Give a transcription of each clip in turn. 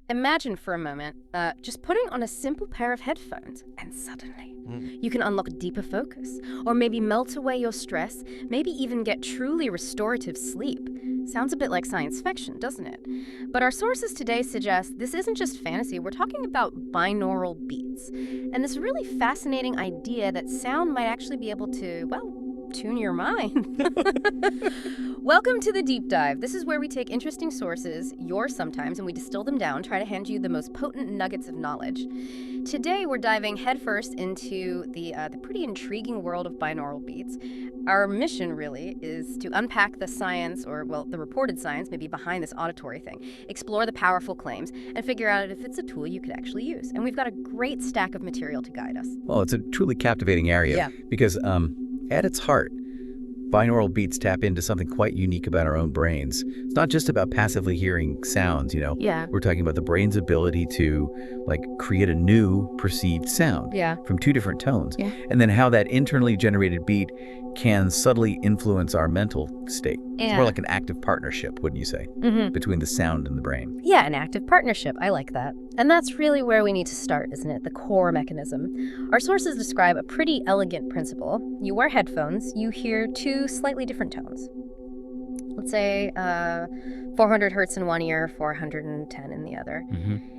Imagine for a moment just putting on a simple pair of headphones, and suddenly you can unlock deeper focus, or maybe melt away your stress, maybe even get truly restorative sleep. Sounds a bit like science fiction, doesn't it? But our sources today suggest this isn't just fantasy, we're talking about binaural beats. And this really fascinating idea that sound might actually be able to, well, tune your mind. Welcome to the Deep Dive. This is where we take interesting sources, yours sometimes, and we distill them down, try to hand you the most potent nuggets of knowledge. Today, we're diving headfirst into the pretty intriguing world of binaural beats. Our mission, really, is to unpack the science, or, well, the reported science, maybe behind this auditory thing, explore the powerful claims, and figure out if it's a tool you could actually use. And we've got a great stack of material to guide us. Well, it's a truly captivating area because at its heart, binaural beats tap into something quite unique about our own brains. It's not just about passively hearing sounds, Yeah. We're talking about the brain's ability to, create a new perceived sound from two different tones. Yeah. And then how that internally generated beat can subtly influence our mental state. It's more like an active partnership, wouldn't you say, between the sound and the brain. Yeah, an active partnership. I like that. And that's really where we need to start, isn't it? The core mechanism. Our sources describe a pretty elegant principle. You wear headphones, you hear two slightly different tones. Let's say 400 hertz in one ear, 410 in the other.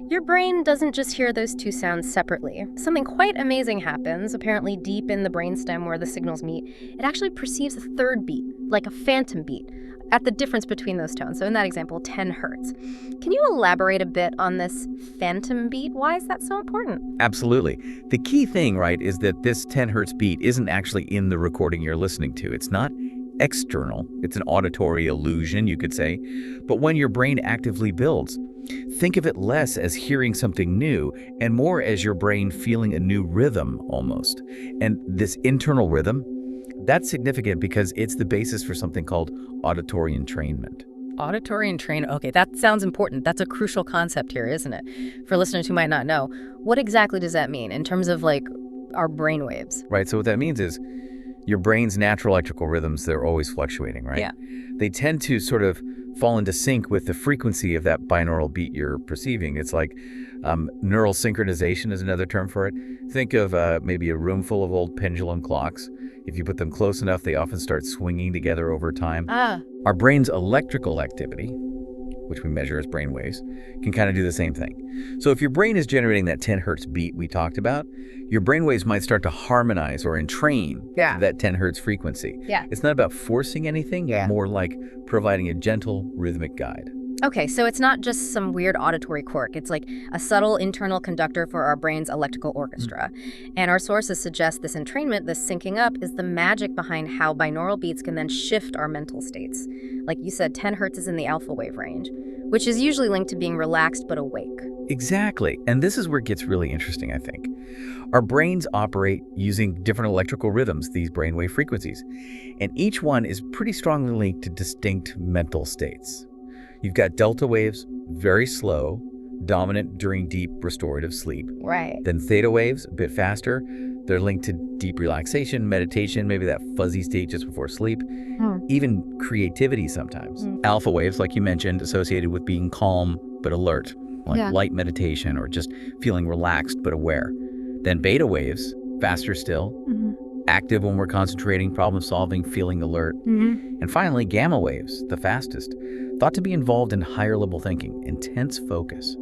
Your brain doesn't just hear those two sounds separately. Something quite amazing happens, apparently deep in the brainstem where the signals meet. It actually perceives a third beat, like a phantom beat, at the difference between those tones. So in that example, 10 hertz. Can you elaborate a bit on this phantom beat? Why is that so important? Absolutely. The key thing, right, is that this 10 hertz beat isn't actually in the recording you're listening to. It's not external. It's an auditory illusion, you could say. But when your brain actively builds, think of it less as hearing something new and more as your brain feeling a new rhythm almost. And this internal rhythm, that's significant because it's the basis for something called auditory entrainment. Auditory entrainment. Okay, that sounds important. That's a crucial concept here, isn't it? For listeners who might not know, what exactly does that mean in terms of our brain waves? Right, so what that means is your brain's natural electrical rhythms, they're always fluctuating, right? Yeah. They tend to sort of fall into sync with the frequency of that binaural beat you're perceiving. It's like neural synchronization is another term for it. Think of maybe a room full of old pendulum clocks. If you put them close enough, they often start swinging together over time. Our brain's electrical activity, which we measure as brain waves, can kind of do the same thing. So if your brain is generating that 10 hertz beat we talked about, your brain waves might start to harmonize or entrain to that 10 hertz frequency. Yeah. It's not about forcing anything, more like providing a gentle rhythmic guide. Okay, so it's not just some weird auditory quirk. It's like a subtle internal conductor for our brain's electrical orchestra. And our sources suggest this entrainment, this syncing up, is the magic behind how binaural beats can then shift our mental states. Like you said, 10 hertz is in the alpha wave range, which is usually linked to being relaxed but awake. Exactly. And this is where it gets really interesting, I think. Our brains operate using different electrical rhythms, these brainwave frequencies. And each one is pretty strongly linked to distinct mental states. You've got delta waves, very slow, dominant during deep restorative sleep. Right. Then theta waves, a bit faster. They're linked to deep relaxation, meditation, maybe that fuzzy state just before sleep, even creativity sometimes. Alpha waves, like you mentioned, associated with being calm but alert, like light meditation or just feeling relaxed but aware. Then beta waves, faster still, active when we're concentrating, problem solving, feeling alert. And finally, gamma waves, the fastest, thought to be involved in higher level thinking, intense focus.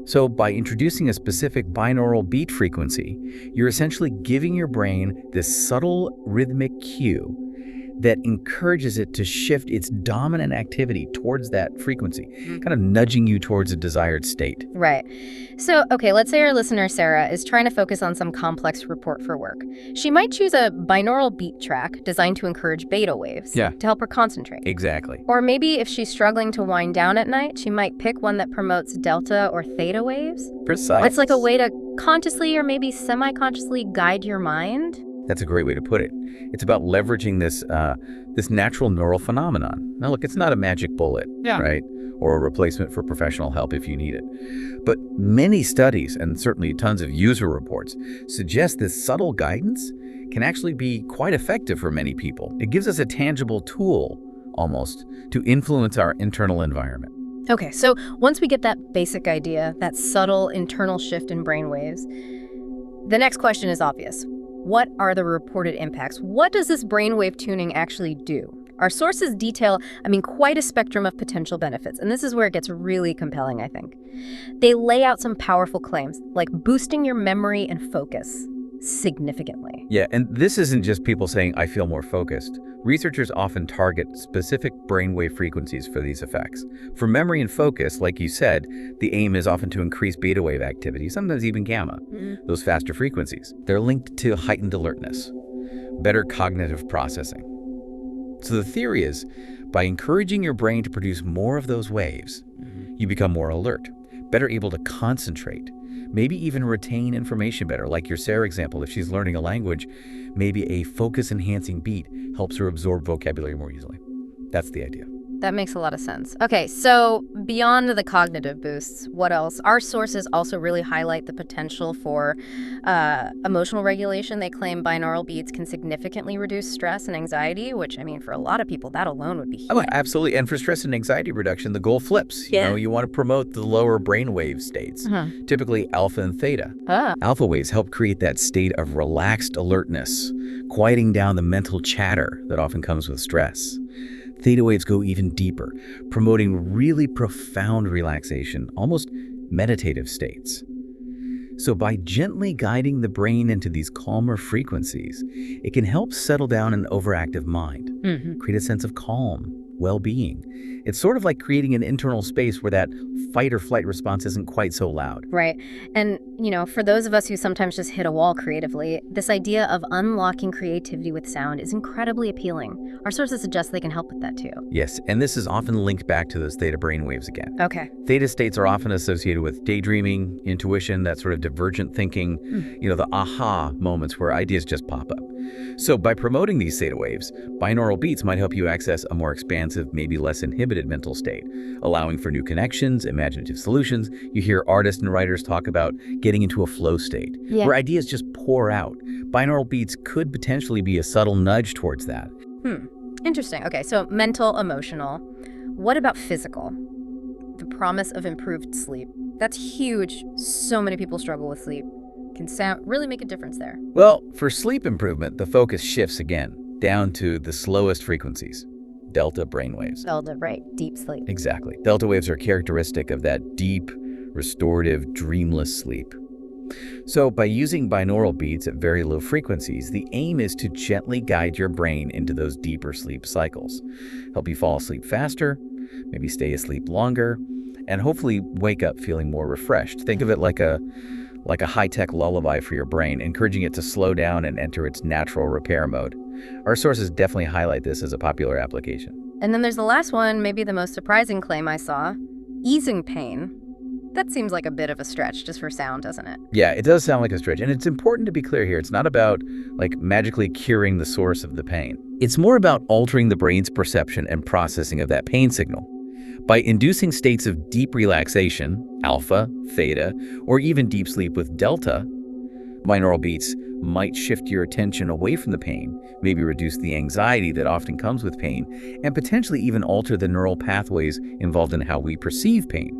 So by introducing a specific binaural beat frequency, you're essentially giving your brain this subtle rhythmic cue that encourages it to shift its dominant activity towards that frequency, kind of nudging you towards a desired state. Right. So, okay, let's say our listener, Sarah, is trying to focus on some complex report for work. She might choose a binaural beat track designed to encourage beta waves to help her concentrate. Exactly. Or maybe if she's struggling to wind down at night, she might pick one that promotes delta or theta waves. Precise. It's like a way to consciously or maybe semi-consciously guide your mind. That's a great way to put it. It's about leveraging this natural neural phenomenon. Now, look, it's not a magic bullet, right? Or a replacement for professional help if you need it. But many studies, and certainly tons of user reports, suggest this subtle guidance can actually be quite effective for many people. It gives us a tangible tool, almost, to influence our internal environment. Okay, so once we get that basic idea, that subtle internal shift in brainwaves, the next question is obvious. What are the reported impacts? What does this brainwave tuning actually do? Our sources detail, quite a spectrum of potential benefits, and this is where it gets really compelling, I think. They lay out some powerful claims, like boosting your memory and focus significantly. Yeah, and this isn't just people saying, I feel more focused. Researchers often target specific brainwave frequencies for these effects. For memory and focus, like you said, the aim is often to increase beta wave activity, sometimes even gamma, those faster frequencies. They're linked to heightened alertness, better cognitive processing. So the theory is, by encouraging your brain to produce more of those waves, you become more alert, better able to concentrate, maybe even retain information better. Like your Sarah example, if she's learning a language, maybe a focus-enhancing beat helps her absorb vocabulary more easily. That's the idea. That makes a lot of sense. Okay, so beyond the cognitive boosts, what else? Our sources also really highlight the potential for emotional regulation. They claim binaural beats can significantly reduce stress and anxiety, which, for a lot of people, that alone would be huge. Oh, absolutely. And for stress and anxiety reduction, the goal flips. Yeah. You want to promote the lower brainwave states, typically alpha and theta. Alpha waves help create that state of relaxed alertness, quieting down the mental chatter that often comes with stress. Theta waves go even deeper, promoting really profound relaxation, almost meditative states. So by gently guiding the brain into these calmer frequencies, it can help settle down an overactive mind, create a sense of calm, well-being. It's sort of like creating an internal space where that fight or flight response isn't quite so loud. Right. And, for those of us who sometimes just hit a wall creatively, this idea of unlocking creativity with sound is incredibly appealing. Our sources suggest they can help with that too. Yes, and this is often linked back to those theta brainwaves again. Okay. Theta states are often associated with daydreaming, intuition, that sort of divergent thinking, the aha moments where ideas just pop up. So by promoting these theta waves, binaural beats might help you access a more expansive, maybe less inhibited mental state, allowing for new connections, imaginative solutions. You hear artists and writers talk about getting into a flow state, where ideas just pour out. Binaural beats could potentially be a subtle nudge towards that. Interesting. Okay, so mental, emotional. What about physical? The promise of improved sleep. That's huge. So many people struggle with sleep. Can sound really make a difference there. Well, for sleep improvement, the focus shifts again, down to the slowest frequencies, delta brainwaves. Delta, right, deep sleep. Exactly. Delta waves are characteristic of that deep, restorative, dreamless sleep. So by using binaural beats at very low frequencies, the aim is to gently guide your brain into those deeper sleep cycles, help you fall asleep faster, maybe stay asleep longer, and hopefully wake up feeling more refreshed. Think of it like a high-tech lullaby for your brain, encouraging it to slow down and enter its natural repair mode. Our sources definitely highlight this as a popular application. And then there's the last one, maybe the most surprising claim I saw, easing pain. That seems like a bit of a stretch just for sound, doesn't it? Yeah, it does sound like a stretch. And it's important to be clear here. It's not about magically curing the source of the pain. It's more about altering the brain's perception and processing of that pain signal. By inducing states of deep relaxation, alpha, theta, or even deep sleep with delta, binaural beats might shift your attention away from the pain, maybe reduce the anxiety that often comes with pain, and potentially even alter the neural pathways involved in how we perceive pain.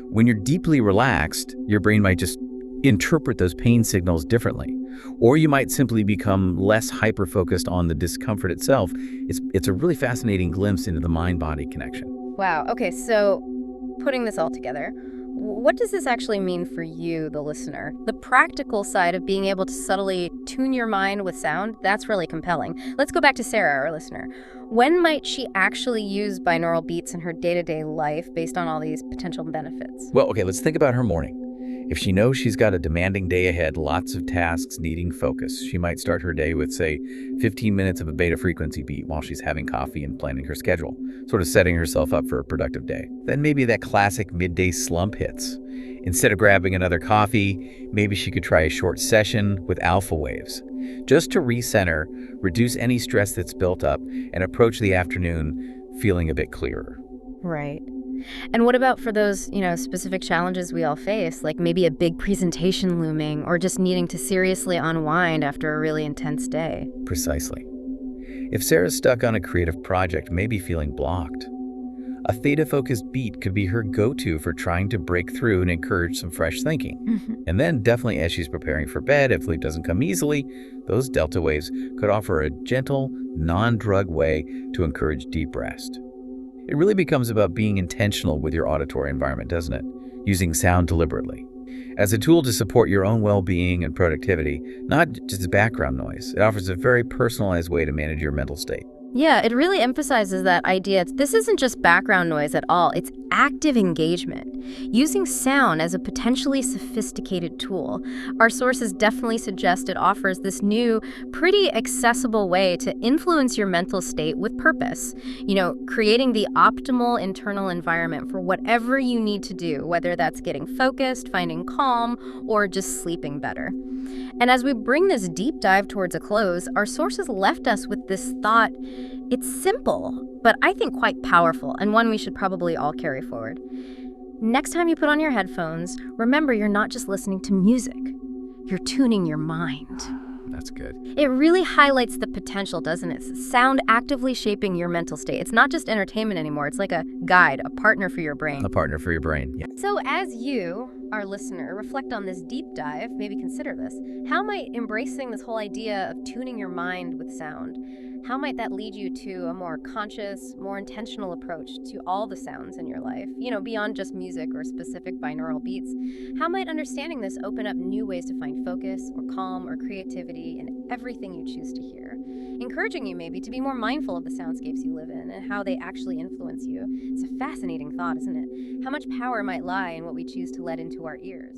When you're deeply relaxed, your brain might just interpret those pain signals differently. Or you might simply become less hyper-focused on the discomfort itself. It's a really fascinating glimpse into the mind-body connection. Wow. Okay, so putting this all together, what does this actually mean for you, the listener? The practical side of being able to subtly tune your mind with sound, that's really compelling. Let's go back to Sarah, our listener. When might she actually use binaural beats in her day-to-day life based on all these potential benefits? Well, okay, let's think about her morning. If she knows she's got a demanding day ahead, lots of tasks needing focus, she might start her day with, say, 15 minutes of a beta frequency beat while she's having coffee and planning her schedule, sort of setting herself up for a productive day. Then maybe that classic midday slump hits. Instead of grabbing another coffee, maybe she could try a short session with alpha waves, just to recenter, reduce any stress that's built up, and approach the afternoon feeling a bit clearer. Right. And what about for those, specific challenges we all face, like maybe a big presentation looming or just needing to seriously unwind after a really intense day? Precisely. If Sarah's stuck on a creative project, maybe feeling blocked, A theta-focused beat could be her go-to for trying to break through and encourage some fresh thinking. And then definitely as she's preparing for bed, if sleep doesn't come easily, those delta waves could offer a gentle, non-drug way to encourage deep rest. It really becomes about being intentional with your auditory environment, doesn't it? Using sound deliberately as a tool to support your own well-being and productivity, not just as background noise. It offers a very personalized way to manage your mental state. Yeah, it really emphasizes that idea. This isn't just background noise at all, it's active engagement. Using sound as a potentially sophisticated tool, our sources definitely suggest it offers this new, pretty accessible way to influence your mental state with purpose. Creating the optimal internal environment for whatever you need to do, whether that's getting focused, finding calm, or just sleeping better. And as we bring this deep dive towards a close, our sources left us with this thought. It's simple, but I think quite powerful, and one we should probably all carry forward. Next time you put on your headphones, remember you're not just listening to music. You're tuning your mind. That's good. It really highlights the potential, doesn't it? Sound actively shaping your mental state. It's not just entertainment anymore. It's like a guide, a partner for your brain. A partner for your brain, yeah. So as you, our listener, reflect on this deep dive, maybe consider this. How might embracing this whole idea of tuning your mind with sound, how might that lead you to a more conscious, more intentional approach to all the sounds in your life? Beyond just music or specific binaural beats. How might understanding this open up new ways to find focus or calm or creativity in everything you choose to hear? Encouraging you maybe to be more mindful of the soundscapes you live in and how they actually influence you. It's a fascinating thought, isn't it? How much power might lie in what we choose to let into our ears?